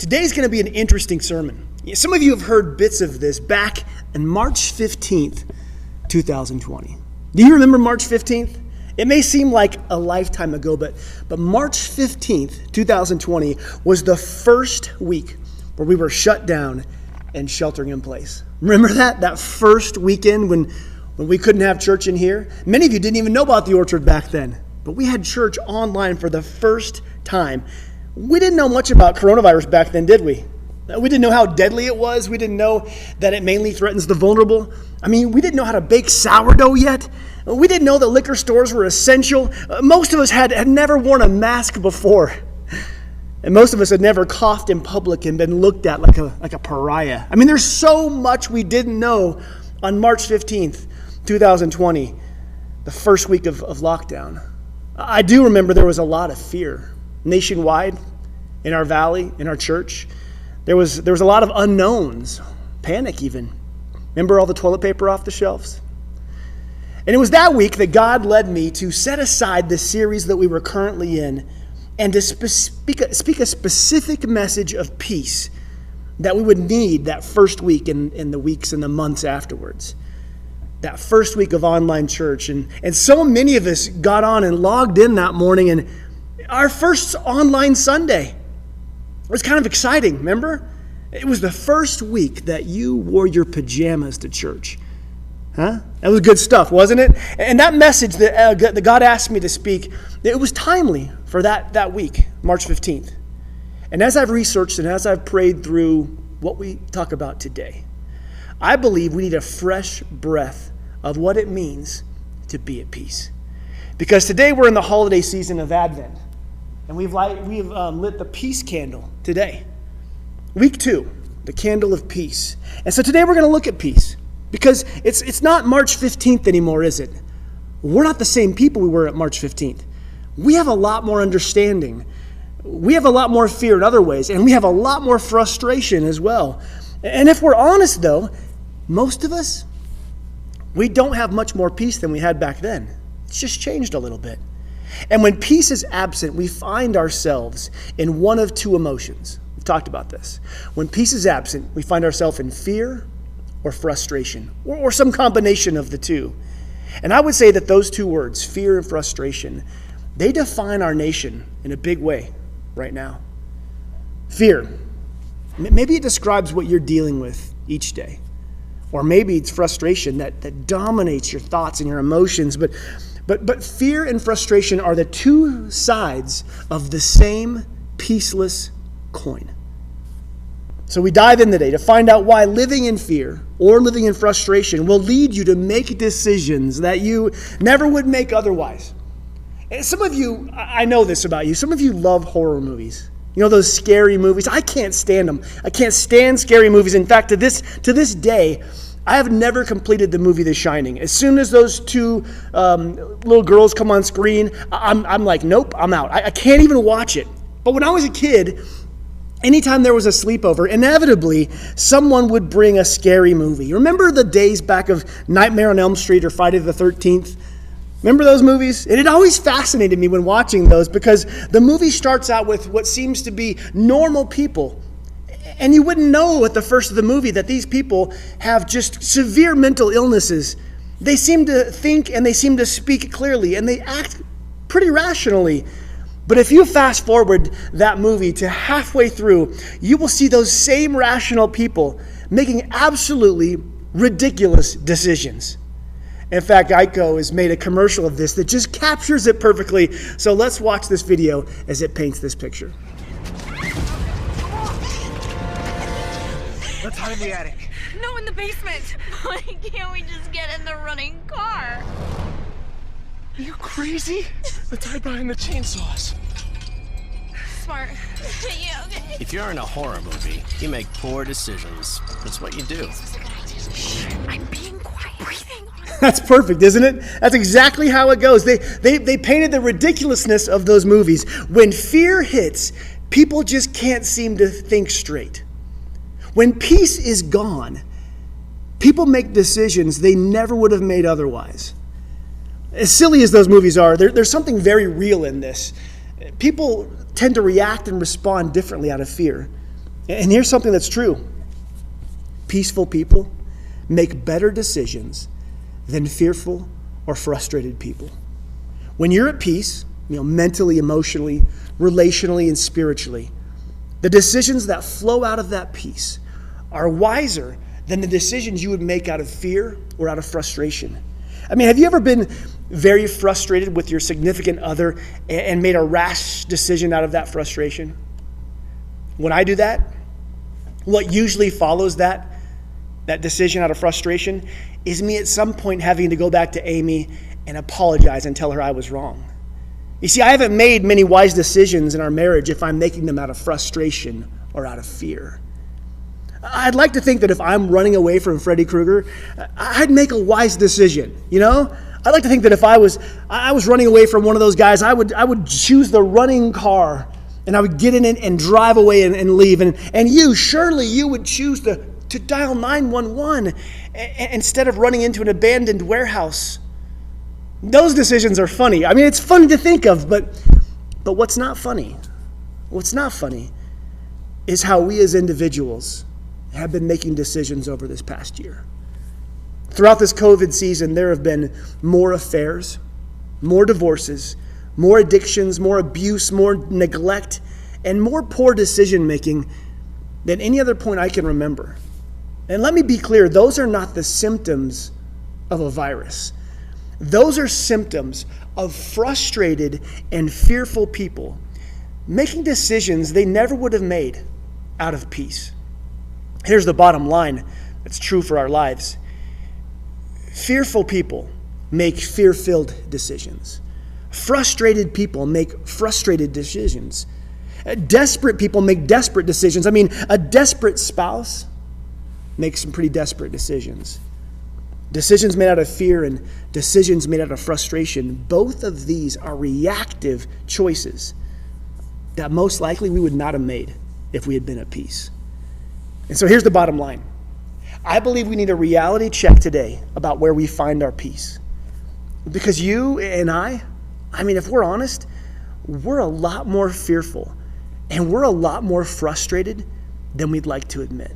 Today's going to be an interesting sermon. Some of you have heard bits of this back on March 15th, 2020. Do you remember March 15th? It may seem like a lifetime ago, but March 15th, 2020 was the first week where we were shut down and sheltering in place. Remember that first weekend when we couldn't have church in here? Many of you didn't even know about the Orchard back then, but we had church online for the first time. We didn't know much about coronavirus back then, did we? We didn't know how deadly it was. We didn't know that it mainly threatens the vulnerable. I mean, we didn't know how to bake sourdough yet. We didn't know that liquor stores were essential. Most of us had never worn a mask before. And most of us had never coughed in public and been looked at like a pariah. I mean, there's so much we didn't know on March 15th, 2020, the first week of lockdown. I do remember there was a lot of fear nationwide, in our valley, in our church. There was a lot of unknowns, panic even. Remember all the toilet paper off the shelves? And it was that week that God led me to set aside the series that we were currently in and to speak a specific message of peace that we would need that first week and the weeks and the months afterwards. That first week of online church. And so many of us got on and logged in that morning, and our first online Sunday. It was kind of exciting, remember? It was the first week that you wore your pajamas to church. Huh? That was good stuff, wasn't it? And that message that God asked me to speak, it was timely for that week, March 15th. And as I've researched and as I've prayed through what we talk about today, I believe we need a fresh breath of what it means to be at peace. Because today we're in the holiday season of Advent. And we've lit the peace candle today. Week 2, the candle of peace. And so today we're going to look at peace. Because it's not March 15th anymore, is it? We're not the same people we were at March 15th. We have a lot more understanding. We have a lot more fear in other ways. And we have a lot more frustration as well. And if we're honest, though, most of us, we don't have much more peace than we had back then. It's just changed a little bit. And when peace is absent, we find ourselves in one of two emotions. We've talked about this. When peace is absent, we find ourselves in fear or frustration, or some combination of the two. And I would say that those two words, fear and frustration, they define our nation in a big way right now. Fear. Maybe it describes what you're dealing with each day. Or maybe it's frustration that dominates your thoughts and your emotions. But fear and frustration are the two sides of the same peaceless coin. So we dive in today to find out why living in fear or living in frustration will lead you to make decisions that you never would make otherwise. And some of you, I know this about you, some of you love horror movies. You know, those scary movies. I can't stand them. I can't stand scary movies. In fact, to this day, I have never completed the movie The Shining. As soon as those two little girls come on screen, I'm like, nope, I'm out. I can't even watch it. But when I was a kid, anytime there was a sleepover, inevitably someone would bring a scary movie. Remember the days back of Nightmare on Elm Street or Friday the 13th? Remember those movies? And it always fascinated me when watching those because the movie starts out with what seems to be normal people. And you wouldn't know at the first of the movie that these people have just severe mental illnesses. They seem to think and they seem to speak clearly and they act pretty rationally. But if you fast forward that movie to halfway through, you will see those same rational people making absolutely ridiculous decisions. In fact, Geico has made a commercial of this that just captures it perfectly. So let's watch this video as it paints this picture. Let's hide in the attic. No, in the basement. Why can't we just get in the running car? Are you crazy? Let's hide behind the chainsaws. Smart. Yeah, okay. If you're in a horror movie, you make poor decisions. That's what you do. Shh, I'm being quiet. Breathing. That's perfect, isn't it? That's exactly how it goes. They painted the ridiculousness of those movies. When fear hits, people just can't seem to think straight. When peace is gone, people make decisions they never would have made otherwise. As silly as those movies are, there's something very real in this. People tend to react and respond differently out of fear. And here's something that's true. Peaceful people make better decisions than fearful or frustrated people. When you're at peace, mentally, emotionally, relationally, and spiritually, the decisions that flow out of that peace are wiser than the decisions you would make out of fear or out of frustration. Have you ever been very frustrated with your significant other and made a rash decision out of that frustration? When I do that, what usually follows that decision out of frustration is me at some point having to go back to Amy and apologize and tell her I was wrong. You see, I haven't made many wise decisions in our marriage if I'm making them out of frustration or out of fear. I'd like to think that if I'm running away from Freddy Krueger, I'd make a wise decision, I'd like to think that if I was running away from one of those guys, I would choose the running car, and I would get in it and drive away and leave. And surely you would choose to dial 911 instead of running into an abandoned warehouse. Those decisions are funny. It's funny to think of, but what's not funny is how we as individuals have been making decisions over this past year. Throughout this COVID season, there have been more affairs, more divorces, more addictions, more abuse, more neglect, and more poor decision making than any other point I can remember. And let me be clear, those are not the symptoms of a virus. Those are symptoms of frustrated and fearful people making decisions they never would have made out of peace. Here's the bottom line that's true for our lives. Fearful people make fear-filled decisions. Frustrated people make frustrated decisions. Desperate people make desperate decisions. A desperate spouse makes some pretty desperate decisions. Decisions made out of fear and decisions made out of frustration, both of these are reactive choices that most likely we would not have made if we had been at peace. And so here's the bottom line. I believe we need a reality check today about where we find our peace. Because you and I, if we're honest, we're a lot more fearful and we're a lot more frustrated than we'd like to admit.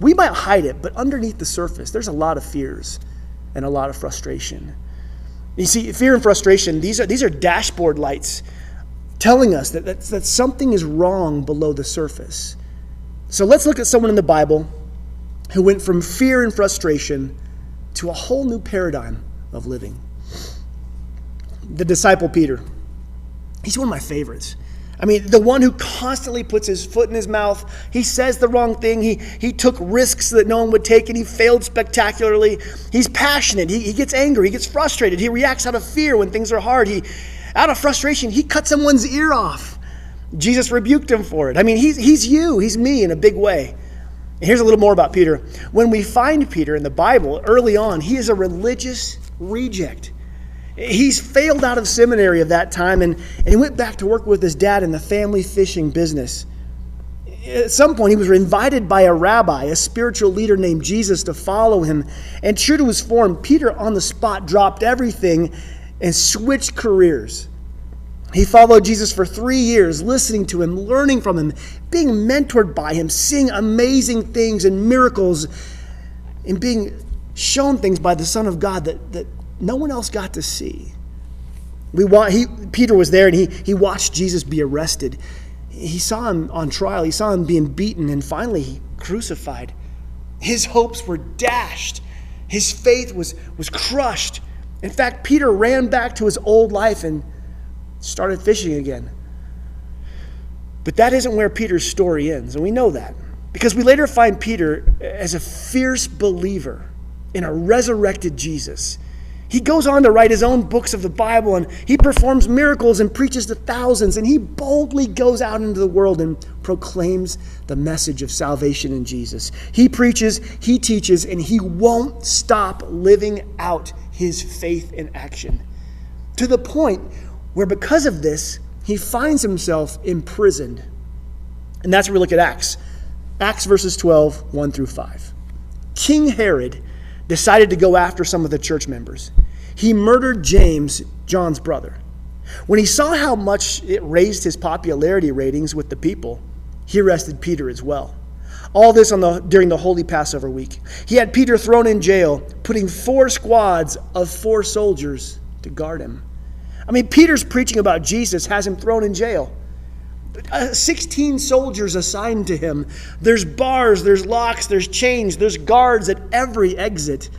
We might hide it, but underneath the surface, there's a lot of fears and a lot of frustration. You see, fear and frustration, these are dashboard lights telling us that something is wrong below the surface. So let's look at someone in the Bible who went from fear and frustration to a whole new paradigm of living. The disciple Peter. He's one of my favorites. The one who constantly puts his foot in his mouth. He says the wrong thing. He took risks that no one would take, and he failed spectacularly. He's passionate. He gets angry. He gets frustrated. He reacts out of fear when things are hard. Out of frustration, he cut someone's ear off. Jesus rebuked him for it. He's you. He's me in a big way. And here's a little more about Peter. When we find Peter in the Bible, early on, he is a religious reject. He's failed out of seminary of that time, and he went back to work with his dad in the family fishing business. At some point, he was invited by a rabbi, a spiritual leader named Jesus, to follow him. And true to his form, Peter on the spot dropped everything and switched careers. He followed Jesus for 3 years, listening to him, learning from him, being mentored by him, seeing amazing things and miracles, and being shown things by the Son of God that no one else got to see. Peter was there, and he watched Jesus be arrested. He saw him on trial. He saw him being beaten, and finally crucified. His hopes were dashed. His faith was crushed. In fact, Peter ran back to his old life and started fishing again. But that isn't where Peter's story ends, and we know that because we later find Peter as a fierce believer in a resurrected Jesus. He goes on to write his own books of the Bible, and he performs miracles and preaches to thousands, and he boldly goes out into the world and proclaims the message of salvation in Jesus. He preaches, he teaches, and he won't stop living out his faith in action, to the point where because of this, he finds himself imprisoned. And that's where we look at Acts. Acts verses 12, 1 through 5. King Herod decided to go after some of the church members. He murdered James, John's brother. When he saw how much it raised his popularity ratings with the people, he arrested Peter as well. All this during the Holy Passover week. He had Peter thrown in jail, putting 4 squads of 4 soldiers to guard him. I mean, Peter's preaching about Jesus has him thrown in jail. 16 soldiers assigned to him. There's bars, there's locks, there's chains, there's guards at every exit.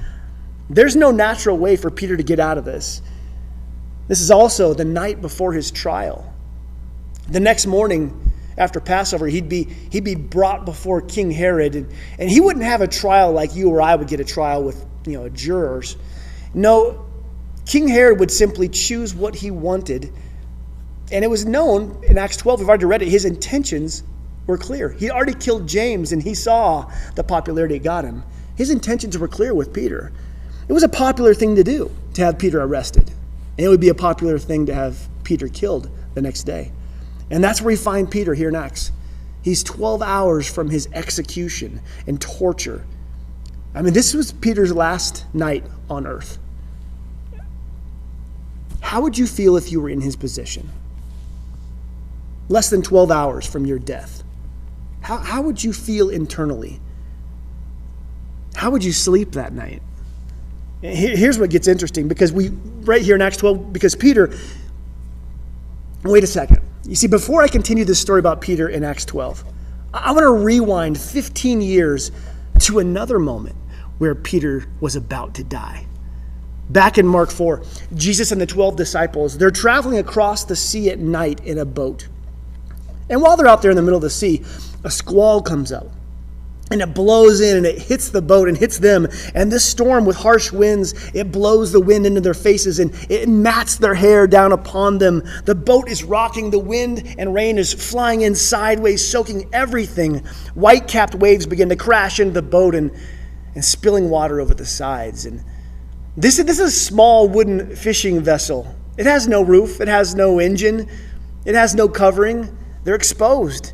There's no natural way for Peter to get out of this. This is also the night before his trial. The next morning after Passover, he'd be brought before King Herod, and he wouldn't have a trial like you or I would get a trial with, jurors. No, King Herod would simply choose what he wanted. And it was known in Acts 12, we've already read it, his intentions were clear. He already killed James, and he saw the popularity it got him. His intentions were clear with Peter. It was a popular thing to do, to have Peter arrested. And it would be a popular thing to have Peter killed the next day. And that's where we find Peter here in Acts. He's 12 hours from his execution and torture. I mean, this was Peter's last night on earth. How would you feel if you were in his position? Less than 12 hours from your death. How would you feel internally? How would you sleep that night? Here's what gets interesting, because right here in Acts 12, because Peter, wait a second. You see, before I continue this story about Peter in Acts 12, I want to rewind 15 years to another moment where Peter was about to die. Back in Mark 4, Jesus and the 12 disciples, they're traveling across the sea at night in a boat. And while they're out there in the middle of the sea, a squall comes up. And it blows in and it hits the boat and hits them. And this storm with harsh winds, it blows the wind into their faces and it mats their hair down upon them. The boat is rocking. The wind and rain is flying in sideways, soaking everything. White-capped waves begin to crash into the boat and spilling water over the sides. And this is a small wooden fishing vessel. It has no roof. It has no engine. It has no covering. They're exposed.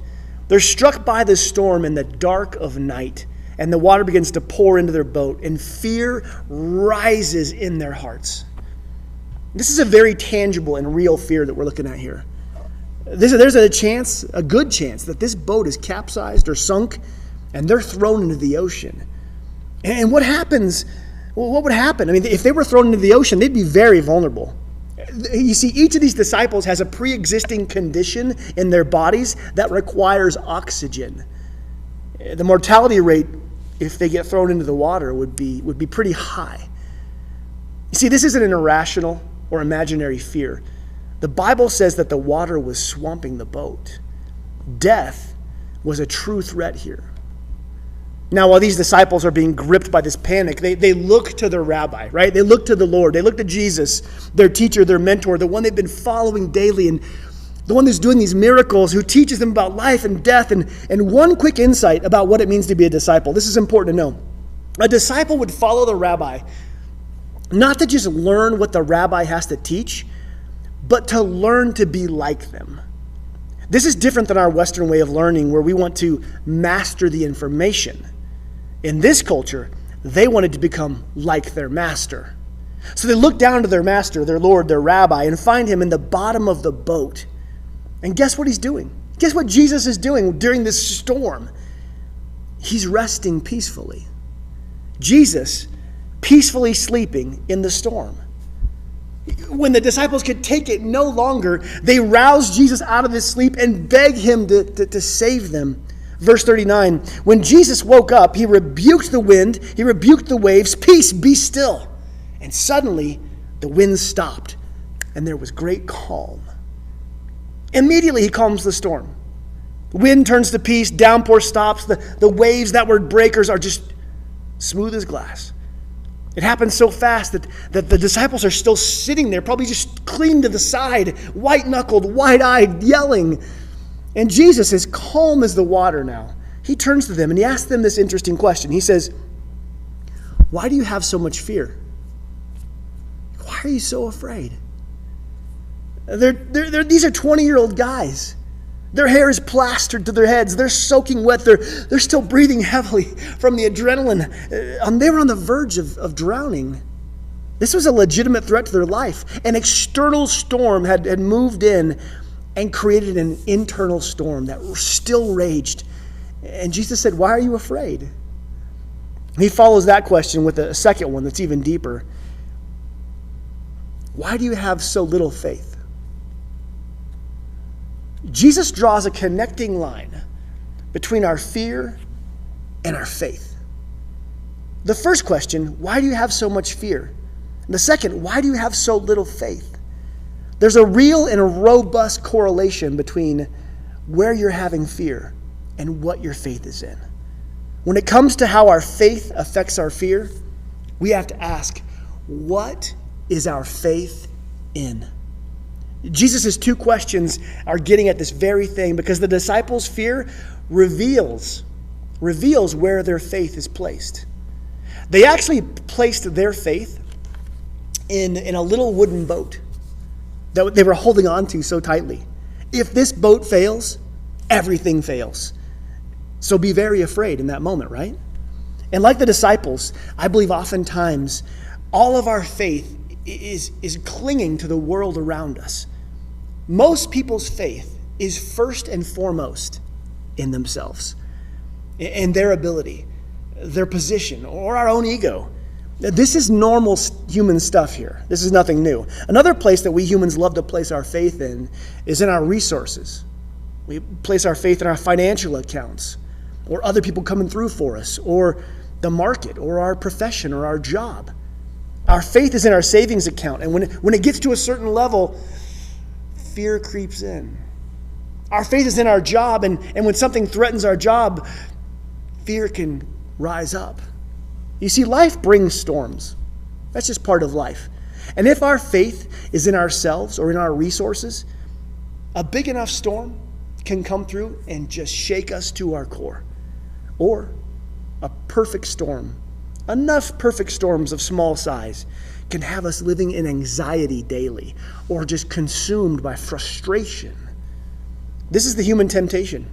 They're struck by the storm in the dark of night, and the water begins to pour into their boat, and fear rises in their hearts. This is a very tangible and real fear that we're looking at here. There's a good chance, that this boat is capsized or sunk, and they're thrown into the ocean. And what happens? Well, what would happen? I mean, if they were thrown into the ocean, they'd be very vulnerable. You see, each of these disciples has a pre-existing condition in their bodies that requires oxygen. The mortality rate, if they get thrown into the water, would be pretty high. You see, this isn't an irrational or imaginary fear. The Bible says that the water was swamping the boat. Death was a true threat here. Now, while these disciples are being gripped by this panic, they look to their rabbi, right? They look to the Lord. They look to Jesus, their teacher, their mentor, the one they've been following daily, and the one who's doing these miracles, who teaches them about life and death. And one quick insight about what it means to be a disciple. This is important to know. A disciple would follow the rabbi, not to just learn what the rabbi has to teach, but to learn to be like them. This is different than our Western way of learning, where we want to master the information. In this culture, they wanted to become like their master. So they look down to their master, their Lord, their rabbi, and find him in the bottom of the boat. And guess what he's doing? Guess what Jesus is doing during this storm? He's resting peacefully. Jesus peacefully sleeping in the storm. When the disciples could take it no longer, they roused Jesus out of his sleep and begged him to save them. Verse 39, when Jesus woke up, he rebuked the wind, he rebuked the waves, "Peace, be still." And suddenly the wind stopped and there was great calm. Immediately he calms the storm. The wind turns to peace, downpour stops, the waves that were breakers are just smooth as glass. It happens so fast that the disciples are still sitting there, probably just clinging to the side, white-knuckled, wide-eyed, yelling. And Jesus is calm as the water now. He turns to them and he asks them this interesting question. He says, "Why do you have so much fear? Why are you so afraid?" These are 20-year-old guys. Their hair is plastered to their heads. They're soaking wet. They're still breathing heavily from the adrenaline. They were on the verge of drowning. This was a legitimate threat to their life. An external storm had moved in, and created an internal storm that still raged. And Jesus said, why are you afraid? He follows that question with a second one that's even deeper. Why do you have so little faith? Jesus draws a connecting line between our fear and our faith. The first question, why do you have so much fear? And the second, why do you have so little faith? There's a real and a robust correlation between where you're having fear and what your faith is in. When it comes to how our faith affects our fear, we have to ask, what is our faith in? Jesus' two questions are getting at this very thing because the disciples' fear reveals where their faith is placed. They actually placed their faith in a little wooden boat that they were holding on to so tightly. If this boat fails, everything fails. So be very afraid in that moment, right? And like the disciples, I believe oftentimes all of our faith is clinging to the world around us. Most people's faith is first and foremost in themselves, in their ability, their position, or our own ego. This is normal human stuff here. This is nothing new. Another place that we humans love to place our faith in is in our resources. We place our faith in our financial accounts, or other people coming through for us, or the market, or our profession, or our job. Our faith is in our savings account, and when it gets to a certain level, fear creeps in. Our faith is in our job, and when something threatens our job, fear can rise up. You see, life brings storms. That's just part of life. And if our faith is in ourselves or in our resources, a big enough storm can come through and just shake us to our core. Or a perfect storm, enough perfect storms of small size, can have us living in anxiety daily or just consumed by frustration. This is the human temptation,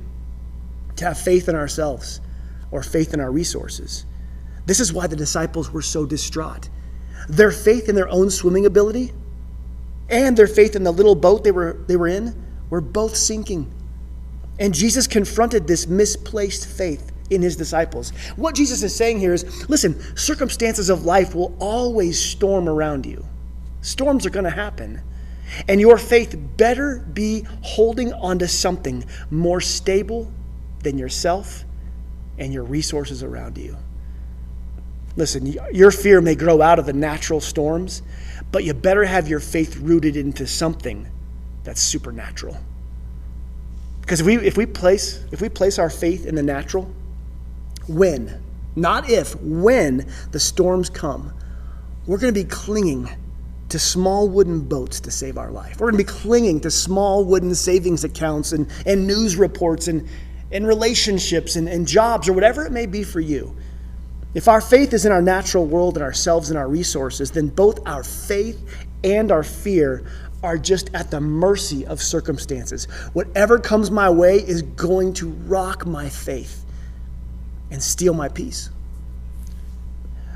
to have faith in ourselves or faith in our resources. This is why the disciples were so distraught. Their faith in their own swimming ability and their faith in the little boat they were in were both sinking. And Jesus confronted this misplaced faith in his disciples. What Jesus is saying here is, listen, circumstances of life will always storm around you. Storms are going to happen. And your faith better be holding onto something more stable than yourself and your resources around you. Listen, your fear may grow out of the natural storms, but you better have your faith rooted into something that's supernatural. Because if we place our faith in the natural, when, not if, when the storms come, we're going to be clinging to small wooden boats to save our life. We're going to be clinging to small wooden savings accounts and news reports and relationships and jobs or whatever it may be for you. If our faith is in our natural world and ourselves and our resources, then both our faith and our fear are just at the mercy of circumstances. Whatever comes my way is going to rock my faith and steal my peace.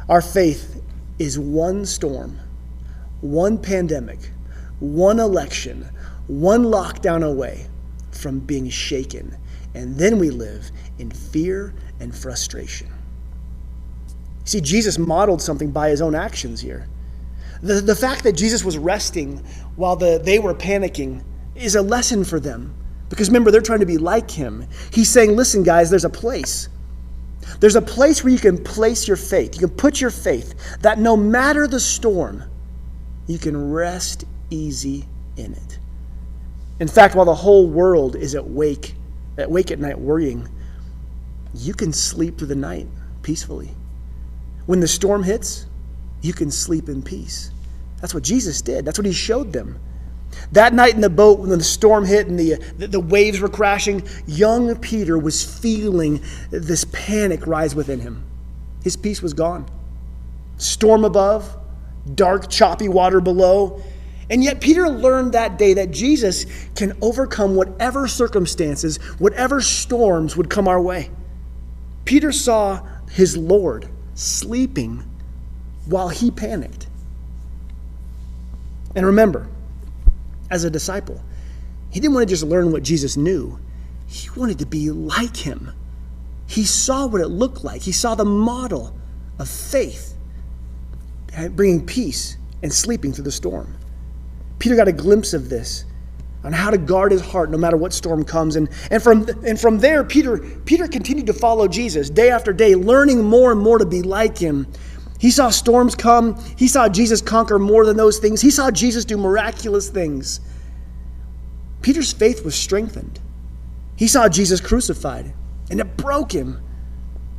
Our faith is one storm, one pandemic, one election, one lockdown away from being shaken. And then we live in fear and frustration. See, Jesus modeled something by his own actions here. The fact that Jesus was resting while they were panicking is a lesson for them. Because remember, they're trying to be like him. He's saying, listen, guys, there's a place. There's a place where you can place your faith. You can put your faith that no matter the storm, you can rest easy in it. In fact, while the whole world is awake at night worrying, you can sleep through the night peacefully. When the storm hits, you can sleep in peace. That's what Jesus did. That's what he showed them. That night in the boat, when the storm hit and the waves were crashing, young Peter was feeling this panic rise within him. His peace was gone. Storm above, dark, choppy water below. And yet Peter learned that day that Jesus can overcome whatever circumstances, whatever storms would come our way. Peter saw his Lord sleeping while he panicked. And remember, as a disciple, He didn't want to just learn what Jesus knew. He wanted to be like him. He saw what it looked like. He saw the model of faith, bringing peace and sleeping through the storm. Peter got a glimpse of this, on how to guard his heart no matter what storm comes. And from there, Peter continued to follow Jesus day after day, learning more and more to be like him. He saw storms come. He saw Jesus conquer more than those things. He saw Jesus do miraculous things. Peter's faith was strengthened. He saw Jesus crucified, and it broke him.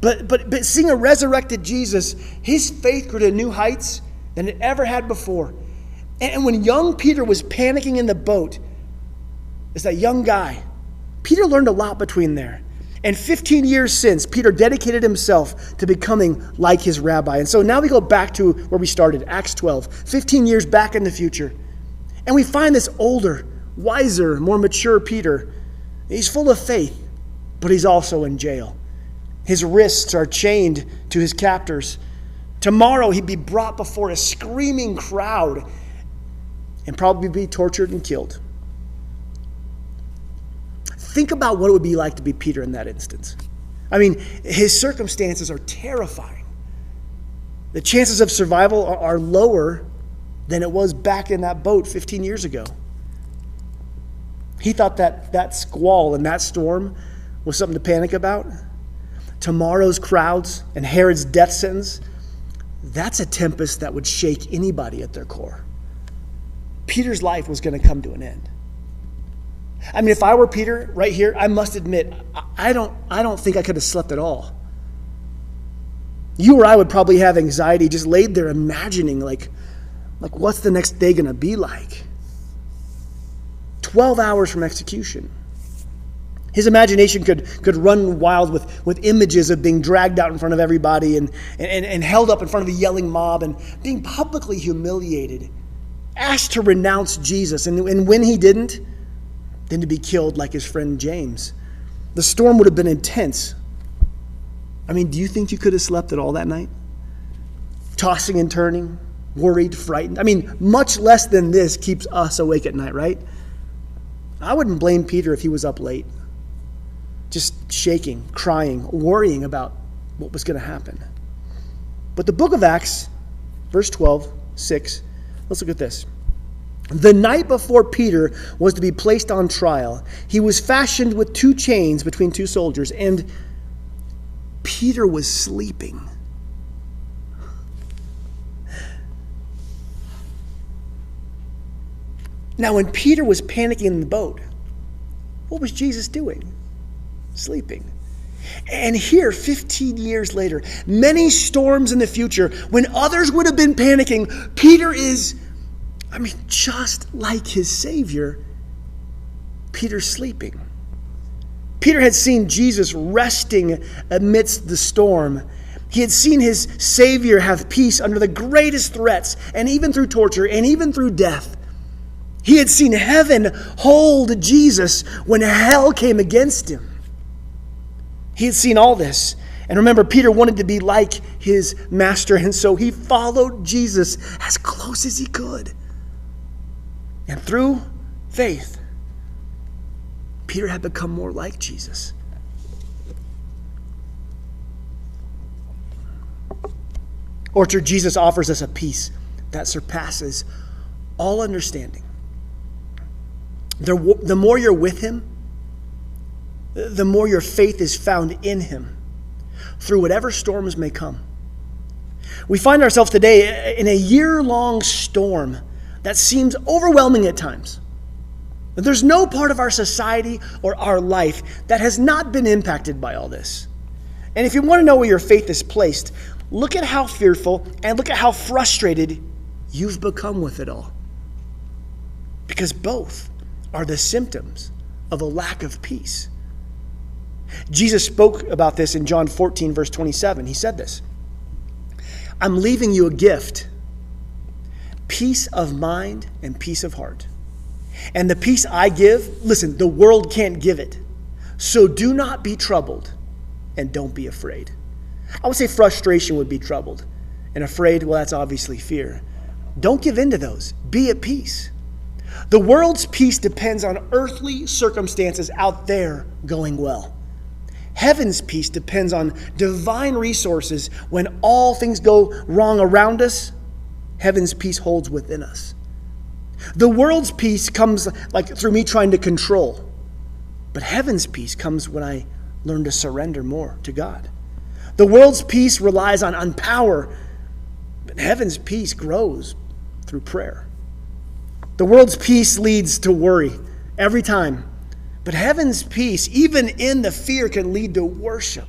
But seeing a resurrected Jesus, his faith grew to new heights than it ever had before. And when young Peter was panicking in the boat, as that young guy, Peter learned a lot between there. And 15 years since, Peter dedicated himself to becoming like his rabbi. And so now we go back to where we started, Acts 12, 15 years back in the future. And we find this older, wiser, more mature Peter. He's full of faith, but he's also in jail. His wrists are chained to his captors. Tomorrow he'd be brought before a screaming crowd and probably be tortured and killed. Think about what it would be like to be Peter in that instance. I mean, his circumstances are terrifying. The chances of survival are lower than it was back in that boat 15 years ago. He thought that squall and that storm was something to panic about. Tomorrow's crowds and Herod's death sentence, that's a tempest that would shake anybody at their core. Peter's life was going to come to an end. I mean, if I were Peter right here, I must admit, I don't think I could have slept at all. You or I would probably have anxiety just laid there imagining like what's the next day going to be like? 12 hours from execution. His imagination could run wild with images of being dragged out in front of everybody and held up in front of a yelling mob and being publicly humiliated, asked to renounce Jesus. And when he didn't, then to be killed like his friend James. The storm would have been intense. I mean, do you think you could have slept at all that night? Tossing and turning, worried, frightened. I mean, much less than this keeps us awake at night, right? I wouldn't blame Peter if he was up late, just shaking, crying, worrying about what was going to happen. But the book of Acts, verse 12, 6, let's look at this. The night before Peter was to be placed on trial, he was fastened with 2 chains between 2 soldiers, and Peter was sleeping. Now, when Peter was panicking in the boat, what was Jesus doing? Sleeping. And here, 15 years later, many storms in the future, when others would have been panicking, Peter is, just like his Savior, Peter's sleeping. Peter had seen Jesus resting amidst the storm. He had seen his Savior have peace under the greatest threats, and even through torture, and even through death. He had seen heaven hold Jesus when hell came against him. He had seen all this. And remember, Peter wanted to be like his master, and so he followed Jesus as close as he could. And through faith, Peter had become more like Jesus. Orchard, Jesus offers us a peace that surpasses all understanding. The more you're with him, the more your faith is found in him through whatever storms may come. We find ourselves today in a year-long storm that seems overwhelming at times. There's no part of our society or our life that has not been impacted by all this. And if you want to know where your faith is placed, look at how fearful and look at how frustrated you've become with it all. Because both are the symptoms of a lack of peace. Jesus spoke about this in John 14, verse 27. He said this, "I'm leaving you a gift, peace of mind and peace of heart. And the peace I give, listen, the world can't give it. So do not be troubled and don't be afraid." I would say frustration would be troubled. And afraid, well, that's obviously fear. Don't give in to those. Be at peace. The world's peace depends on earthly circumstances out there going well. Heaven's peace depends on divine resources. When all things go wrong around us, heaven's peace holds within us. The world's peace comes like through me trying to control. But heaven's peace comes when I learn to surrender more to God. The world's peace relies on power, but heaven's peace grows through prayer. The world's peace leads to worry every time. But heaven's peace, even in the fear, can lead to worship.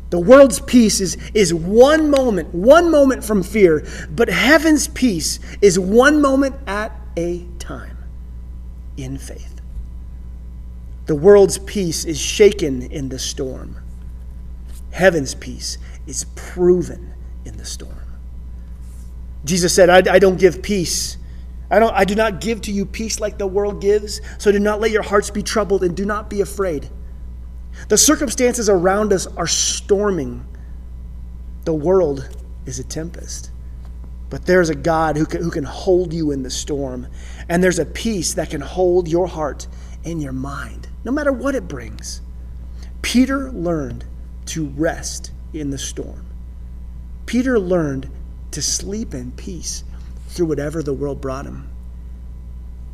The world's peace is one moment from fear, but heaven's peace is one moment at a time in faith. The world's peace is shaken in the storm. Heaven's peace is proven in the storm. Jesus said, I don't give peace. I do not give to you peace like the world gives, so do not let your hearts be troubled and do not be afraid. The circumstances around us are storming. The world is a tempest. But there's a God who can hold you in the storm. And there's a peace that can hold your heart and your mind, no matter what it brings. Peter learned to rest in the storm. Peter learned to sleep in peace through whatever the world brought him.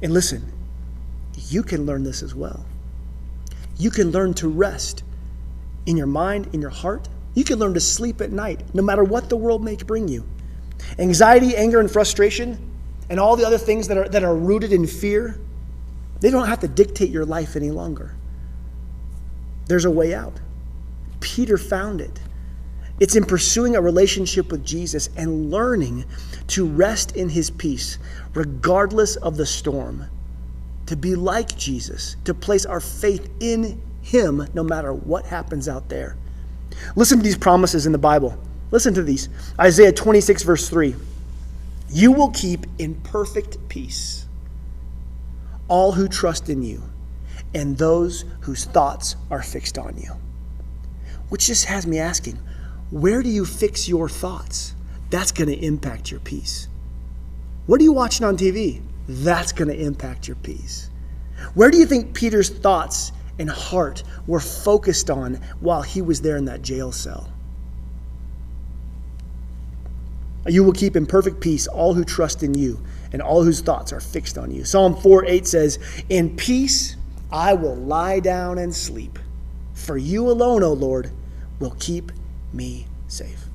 And listen, you can learn this as well. You can learn to rest in your mind, in your heart. You can learn to sleep at night, no matter what the world may bring you. Anxiety, anger, and frustration, and all the other things that are rooted in fear, they don't have to dictate your life any longer. There's a way out. Peter found it. It's in pursuing a relationship with Jesus and learning to rest in his peace, regardless of the storm. To be like Jesus, to place our faith in him no matter what happens out there. Listen to these promises in the Bible. Listen to these. Isaiah 26, verse 3. You will keep in perfect peace all who trust in you and those whose thoughts are fixed on you. Which just has me asking, where do you fix your thoughts? That's going to impact your peace. What are you watching on TV? That's going to impact your peace. Where do you think Peter's thoughts and heart were focused on while he was there in that jail cell? You will keep in perfect peace all who trust in you and all whose thoughts are fixed on you. Psalm 4:8 says, in peace I will lie down and sleep. For you alone, O Lord, will keep me safe.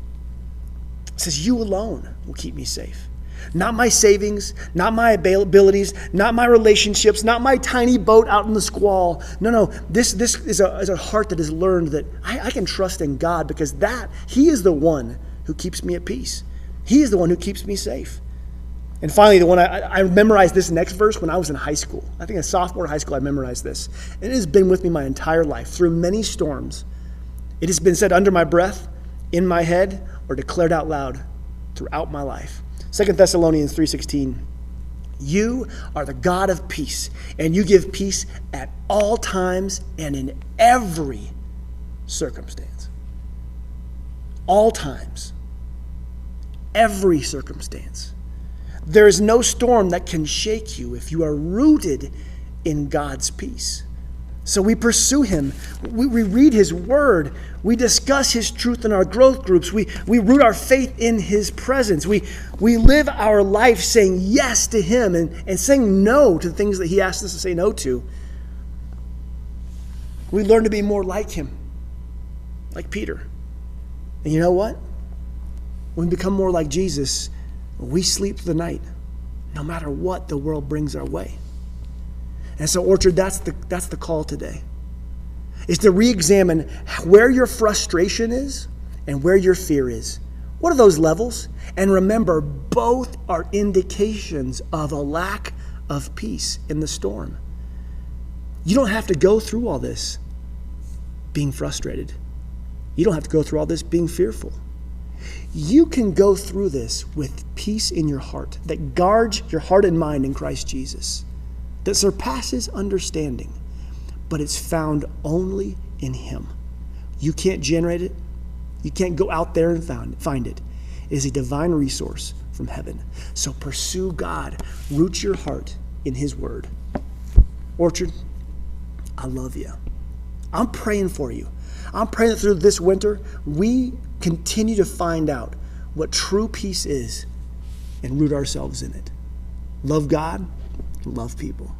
It says you alone will keep me safe. Not my savings, not my abilities, not my relationships, not my tiny boat out in the squall. No. This is a heart that has learned that I can trust in God because he is the one who keeps me at peace. He is the one who keeps me safe. And finally, the one I memorized this next verse when I was in high school. I think a sophomore in high school I memorized this. And it has been with me my entire life through many storms. It has been said under my breath, in my head, or declared out loud throughout my life. 2 Thessalonians 3:16, you are the God of peace, and you give peace at all times and in every circumstance. All times, every circumstance. There is no storm that can shake you if you are rooted in God's peace. So we pursue him. We read his word. We discuss his truth in our growth groups. We root our faith in his presence. We live our life saying yes to him and saying no to things that he asks us to say no to. We learn to be more like him, like Peter. And you know what? When we become more like Jesus, we sleep through the night, no matter what the world brings our way. And so, Orchard, that's the call today, is to re-examine where your frustration is and where your fear is. What are those levels? And remember, both are indications of a lack of peace in the storm. You don't have to go through all this being frustrated. You don't have to go through all this being fearful. You can go through this with peace in your heart that guards your heart and mind in Christ Jesus, that surpasses understanding, but it's found only in him. You can't generate it. You can't go out there and find it. It is a divine resource from heaven. So pursue God. Root your heart in his word. Orchard, I love you. I'm praying for you. I'm praying that through this winter, we continue to find out what true peace is and root ourselves in it. Love God, love people.